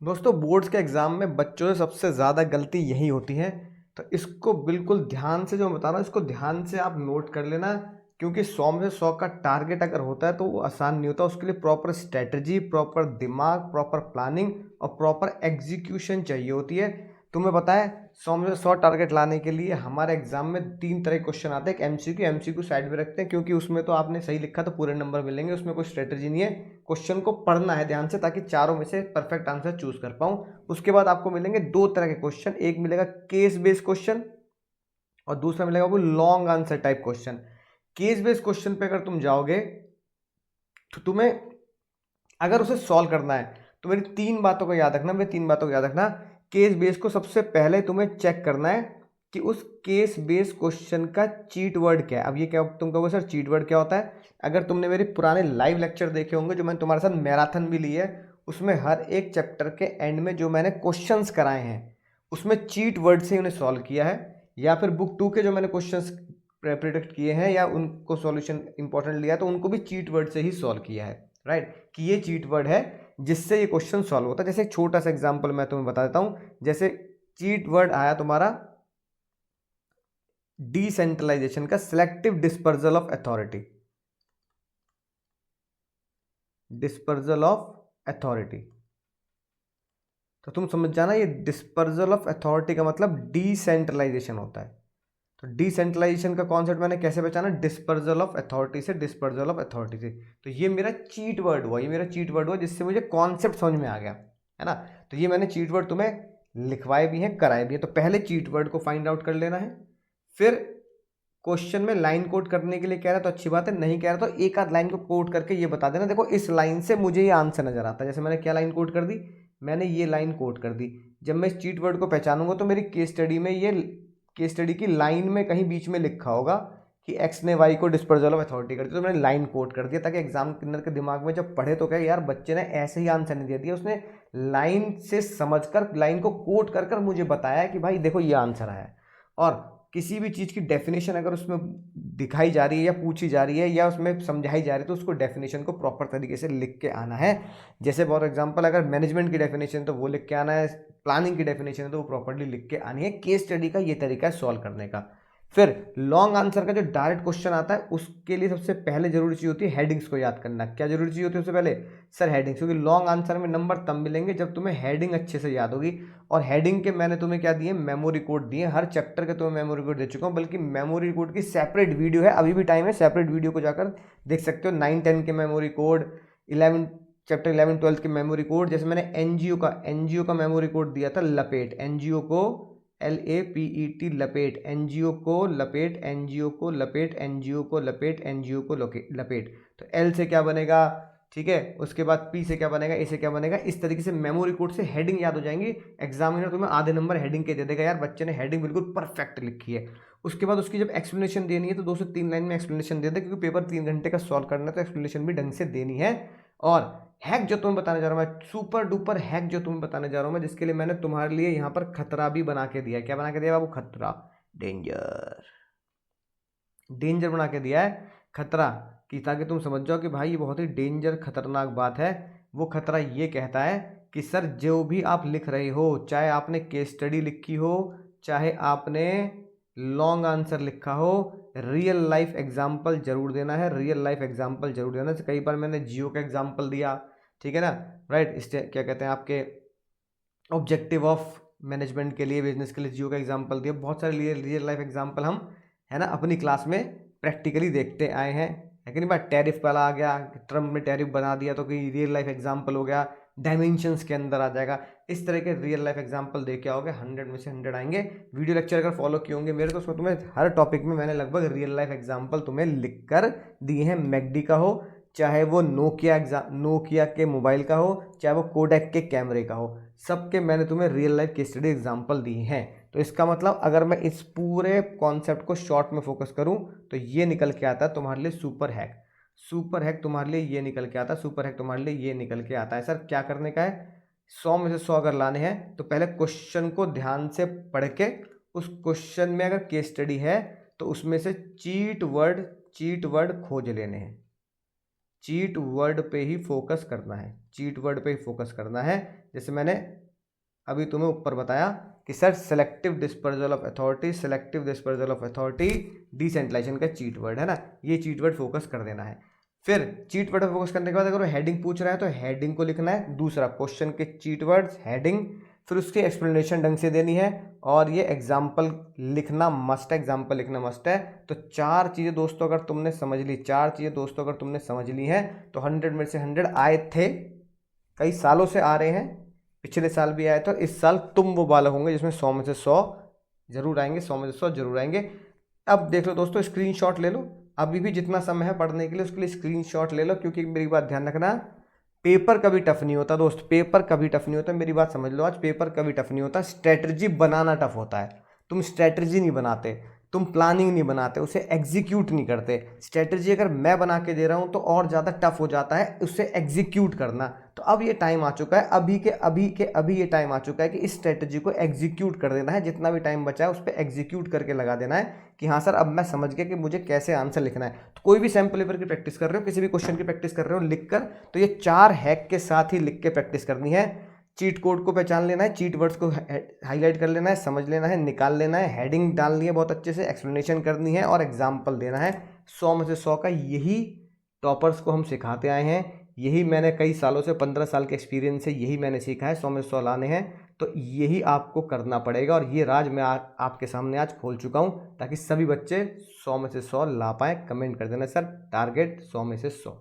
दोस्तों बोर्ड्स के एग्ज़ाम में बच्चों से सबसे ज़्यादा गलती यही होती है। तो इसको बिल्कुल ध्यान से, जो मैं बता रहा हूँ इसको ध्यान से आप नोट कर लेना, क्योंकि 100 में से 100 का टारगेट अगर होता है तो वो आसान नहीं होता। उसके लिए प्रॉपर स्ट्रेटजी, प्रॉपर दिमाग, प्रॉपर प्लानिंग और प्रॉपर एग्जीक्यूशन चाहिए होती है। तुम्हें पता है 100 में से 100 टारगेट लाने के लिए हमारे एग्जाम में 3 तरह के क्वेश्चन आते हैं। एक एमसीक्यू साइड में रखते हैं, क्योंकि उसमें तो आपने सही लिखा तो पूरे नंबर मिलेंगे, उसमें कोई स्ट्रेटजी नहीं है। क्वेश्चन को पढ़ना है ध्यान से, ताकि चारों में से परफेक्ट आंसर चूज कर पाऊं। उसके बाद आपको मिलेंगे 2 तरह के क्वेश्चन, एक मिलेगा केस बेस्ड क्वेश्चन और दूसरा मिलेगा वो long answer type question. Case based question पे अगर तुम जाओगे तो तुम्हें अगर उसे सॉल्व करना है तो मेरी 3 बातों को याद रखना, मेरी 3 बातों को याद रखना। केस बेस्ड को सबसे पहले तुम्हें चेक करना है कि उस केस बेस्ड क्वेश्चन का चीट वर्ड क्या है। अब ये क्या तुम कहोगे सर चीट वर्ड क्या होता है? अगर तुमने मेरे पुराने लाइव लेक्चर देखे होंगे जो मैंने तुम्हारे साथ मैराथन भी ली है, उसमें हर एक चैप्टर के एंड में जो मैंने क्वेश्चंस कराए हैं उसमें चीट वर्ड से उन्हें सॉल्व किया है, या फिर बुक 2 के जो मैंने क्वेश्चंस प्रिडिक्ट किए हैं या उनको सॉल्यूशन इंपॉर्टेंट लिया तो उनको भी चीट वर्ड से ही सॉल्व किया है, राइट। कि ये चीट वर्ड है जिससे ये क्वेश्चन सॉल्व होता है। जैसे एक छोटा सा एग्जांपल मैं तुम्हें बता देता हूं। जैसे चीट वर्ड आया तुम्हारा डिसेंट्रलाइजेशन का, selective dispersal of authority, dispersal of authority. तो तुम समझ जाना ये डिस्पर्जल ऑफ अथॉरिटी का मतलब डिसेंट्रलाइजेशन होता है। तो डिसेंट्रलाइजेशन का कॉन्सेप्ट मैंने कैसे पहचाना? डिस्पर्जल ऑफ अथॉरिटी से, डिस्पर्जल ऑफ अथॉरिटी से। तो ये मेरा चीट वर्ड हुआ, ये मेरा चीट वर्ड हुआ जिससे मुझे कॉन्सेप्ट समझ में आ गया, है ना। तो ये मैंने चीट वर्ड तुम्हें लिखवाए भी हैं, कराए भी हैं। तो पहले चीट वर्ड को फाइंड आउट कर लेना है। फिर क्वेश्चन में लाइन कोड करने के लिए कह रहा है तो अच्छी बात है, नहीं कह रहा तो एक आध लाइन को कोड करके ये बता देना, देखो इस लाइन से मुझे ये आंसर नजर आता है। जैसे मैंने क्या लाइन कोड कर दी? मैंने ये लाइन कोड कर दी। जब मैं इस चीट वर्ड को पहचानूंगा तो मेरी केस स्टडी में ये केस स्टडी की लाइन में कहीं बीच में लिखा होगा कि एक्स ने वाई को डिस्पर्जल ऑफ अथॉरिटी कर दी, तो मैंने लाइन कोड कर दिया ताकि एग्जाम क्लिनर के दिमाग में जब पढ़े तो क्या यार बच्चे ने ऐसे ही आंसर नहीं दे दिया, उसने लाइन से समझकर लाइन को कोड कर कर मुझे बताया कि भाई देखो ये आंसर आया। और किसी भी चीज़ की डेफिनेशन अगर उसमें दिखाई जा रही है या पूछी जा रही है या उसमें समझाई जा रही है तो उसको डेफिनेशन को प्रॉपर तरीके से लिख के आना है। जैसे फॉर एग्जांपल अगर मैनेजमेंट की डेफिनेशन तो वो लिख के आना है, प्लानिंग की डेफिनेशन है तो वो प्रॉपर्ली लिख के आनी है। केस स्टडी का ये तरीका है सॉल्व करने का। फिर लॉन्ग आंसर का जो डायरेक्ट क्वेश्चन आता है उसके लिए सबसे पहले जरूरी चीज होती है हेडिंग्स को याद करना। क्या जरूरी चीज होती है सबसे पहले? सर हेडिंग्स, क्योंकि लॉन्ग आंसर में नंबर तब मिलेंगे जब तुम्हें हेडिंग अच्छे से याद होगी। और हेडिंग के मैंने तुम्हें क्या दिए? मेमोरी कोड दिए। हर चैप्टर के तुम्हें मेमोरी कोड दे चुका हूँ, बल्कि मेमोरी कोड की सेपरेट वीडियो है, अभी भी टाइम है, सेपरेट वीडियो को जाकर देख सकते हो। 9-10 के मेमोरी कोड, 11 चैप्टर 11-12 के मेमोरी कोड। जैसे मैंने एनजीओ का मेमोरी कोड दिया था लपेट, एनजीओ को LAPET लपेट, एनजीओ को लपेट, एनजीओ को लपेट, एनजीओ को लपेट, एनजीओ को लपेट। तो एल से क्या बनेगा, ठीक है, उसके बाद पी से क्या बनेगा, ए से क्या बनेगा। इस तरीके से मेमोरी कोड से हेडिंग याद हो जाएंगी। एग्जामिनर तुम्हें आधे नंबर हेडिंग के दे देगा, यार बच्चे ने हेडिंग बिल्कुल परफेक्ट लिखी है। उसके बाद उसकी जब एक्सप्लेनेशन देनी है तो 2 से 3 लाइन में एक्सप्लेनेशन दे दे, क्योंकि पेपर 3 घंटे का सॉल्व करना है तो एक्सप्लेनेशन भी ढंग से देनी है। और हैक जो तुम्हें बताने जा रहा हूँ मैं, सुपर डुपर हैक जो तुम्हें बताने जा रहा हूँ मैं, जिसके लिए मैंने तुम्हारे लिए यहाँ पर खतरा भी बना के दिया है। क्या बना के दिया बाबू? खतरा, डेंजर, डेंजर बना के दिया है, खतरा, कि ताकि तुम समझ जाओ कि भाई ये बहुत ही डेंजर खतरनाक बात है। वो खतरा ये कहता है कि सर जो भी आप लिख रहे हो, चाहे आपने केस स्टडी लिखी हो, चाहे आपने लॉन्ग आंसर लिखा हो, रियल लाइफ एग्जाम्पल जरूर देना है, रियल लाइफ एग्जाम्पल जरूर देना है। कई बार मैंने जियो का एग्जाम्पल दिया, ठीक है ना, राइट। इस क्या कहते हैं आपके ऑब्जेक्टिव ऑफ मैनेजमेंट के लिए, बिजनेस के लिए जियो का एग्जाम्पल दिया। बहुत सारे रियल लाइफ एग्जाम्पल हम, है ना, अपनी क्लास में प्रैक्टिकली देखते आए हैं, है कि नहीं बात। टैरिफ वाला आ गया, ट्रम्प ने टैरिफ बना दिया तो कि रियल लाइफ एग्जाम्पल हो गया, डायमेंशंस के अंदर आ जाएगा। इस तरह के रियल लाइफ एग्जाम्पल दे के आओगे 100 में से 100 आएंगे। वीडियो लेक्चर अगर फॉलो किए होंगे मेरे तो उसमें तुम्हें हर टॉपिक में मैंने लगभग रियल लाइफ एग्जाम्पल तुम्हें लिख कर दिए हैं। मैकडी का हो, चाहे वो नोकिया के मोबाइल का हो, चाहे वो कोडेक के कैमरे का हो, सबके मैंने तुम्हें real life case study example दिए हैं। तो इसका मतलब अगर मैं इस पूरे कॉन्सेप्ट को शॉर्ट में फोकस करूं तो ये निकल के आता है तुम्हारे लिए सुपर हैक। सुपर हैक तुम्हारे लिए ये निकल के आता है, सुपर हैक तुम्हारे लिए ये निकल के आता है। सर क्या करने का है? 100 में से 100 अगर लाने हैं तो पहले क्वेश्चन को ध्यान से पढ़ के, उस क्वेश्चन में अगर केस स्टडी है तो उसमें से चीट वर्ड खोज लेने हैं। चीट वर्ड पे ही फोकस करना है, चीट वर्ड पे ही फोकस करना है। जैसे मैंने अभी तुम्हें ऊपर बताया कि sir selective dispersal of authority, selective dispersal of authority decentralization का चीट वर्ड है ना, ये चीट वर्ड फोकस कर देना है। फिर चीट वर्ड फोकस करने के बाद अगर वो हेडिंग पूछ रहा है तो हेडिंग को लिखना है, दूसरा क्वेश्चन के चीट वर्ड्स, हेडिंग, फिर उसकी एक्सप्लेनेशन ढंग से देनी है, और ये एग्जाम्पल लिखना मस्ट है, एग्जाम्पल लिखना मस्ट है। तो 4 चीज़ें दोस्तों अगर तुमने समझ ली, 4 चीज़ें दोस्तों अगर तुमने समझ ली हैं तो 100 में से 100 आए थे, कई सालों से आ रहे हैं, पिछले साल भी आए, तो इस साल तुम वो बालक होंगे जिसमें 100 में से 100 जरूर आएंगे, 100 में से 100 जरूर आएंगे। अब देख लो दोस्तों, स्क्रीनशॉट ले लो, अभी भी जितना समय है पढ़ने के लिए उसके लिए स्क्रीनशॉट ले लो, क्योंकि मेरी बात ध्यान रखना, पेपर कभी टफ नहीं होता दोस्त, पेपर कभी टफ नहीं होता, मेरी बात समझ लो आज, पेपर कभी टफ नहीं होता, स्ट्रेटजी बनाना टफ होता है। तुम स्ट्रेटजी नहीं बनाते, तुम प्लानिंग नहीं बनाते, उसे एग्जीक्यूट नहीं करते। स्ट्रेटजी अगर मैं बना के दे रहा हूं तो और ज़्यादा टफ हो जाता है उसे एग्जीक्यूट करना। तो अब ये टाइम आ चुका है, अभी ये टाइम आ चुका है कि इस स्ट्रेटजी को एग्जीक्यूट कर देना है, जितना भी टाइम बचा है उस पर एग्जीक्यूट करके लगा देना है कि हाँ सर अब मैं समझ गया कि मुझे कैसे आंसर लिखना है। तो कोई भी सैम्पल पेपर की प्रैक्टिस कर रहे हो, किसी भी क्वेश्चन की प्रैक्टिस कर रहे हो लिख कर, तो ये 4 हैक के साथ ही लिख के प्रैक्टिस करनी है। चीट कोड को पहचान लेना है, चीट वर्ड्स को हाईलाइट कर लेना है, समझ लेना है, निकाल लेना है, हेडिंग डालनी है बहुत अच्छे से, एक्सप्लेनेशन करनी है और एग्जाम्पल देना है। 100 में से 100 का यही टॉपर्स को हम सिखाते आए हैं, यही मैंने कई सालों से, 15 साल के एक्सपीरियंस से यही मैंने सीखा है, 100 में से 100 लाने हैं। तो यही आपको करना पड़ेगा और ये राज मैं आपके सामने आज खोल चुका हूँ, ताकि सभी बच्चे 100 में से 100 ला पाएँ। कमेंट कर देना सर टारगेट 100 में से 100।